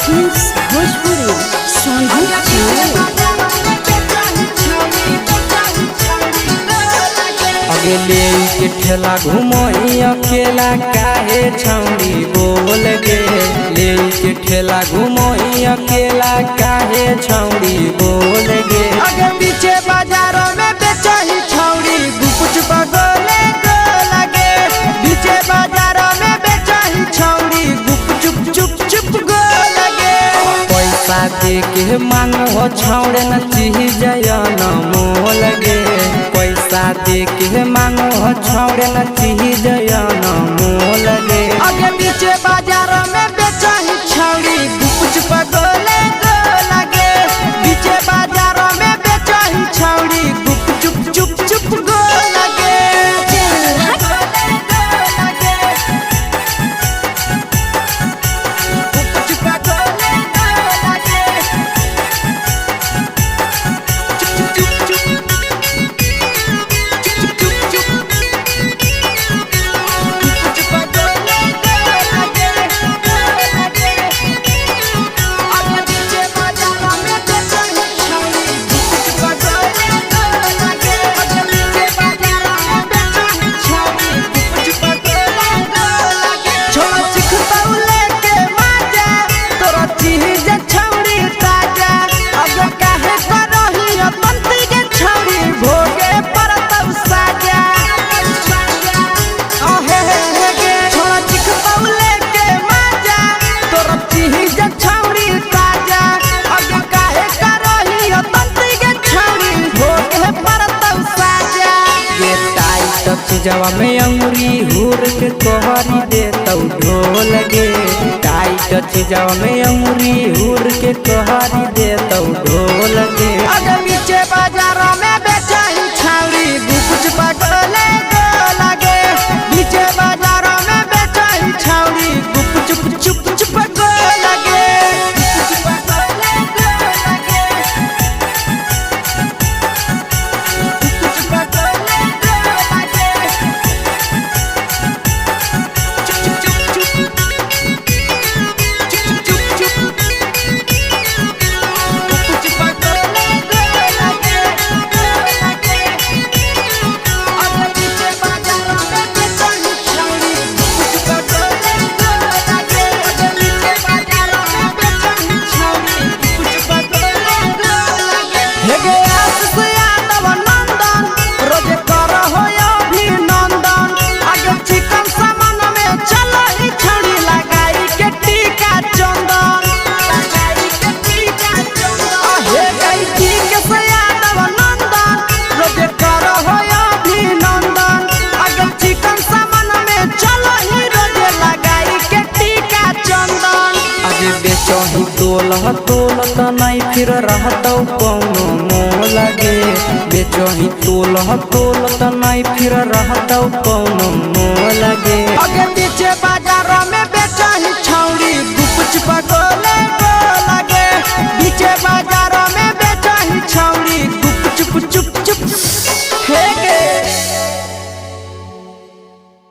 Films Bhojpuri संगीत अगले के ठेला घुमई अकेला काहे छौड़ी बोल गे। ले के ठेला घुमई अकेला काहे छौड़ी बोल गे। अगे पीछे बाजारों में बेचही छौड़ी गुपचुप गोले लगे। पीछे बाजारों में बेचही छौड़ी गुपचुप चुप चुप गो लगे। पैसा दे के मांगो छौड़े न चीज न मोल गे। पैसा दे के मांगो छौड़े न चीज न मोल गे। अगे पीछे बाजारों में बेचही छौड़ी गुपचुप गोले लगे। पीछे बाजारों में बेचही छौड़ी गुपचुप चुप चुप गो लगे। जवा में अंगुरी हुर के कोहरी दे तौ ढोल गे। टाइट जवा में अंगुरी हुर के कोहरी दे तौ ढोल गे। अगे पीछे बाजारों में बेचही छौड़ी गुपचुप गोले लगे। पीछे बाजारों में बेचही छौड़ी गुपचुप चुप चुप गो लगे। बेचही तोल त नहीं फिर रहतौ कौनो मोल गे। बेचही तोल त नहीं फिर रहतौ कौनो मोल गे।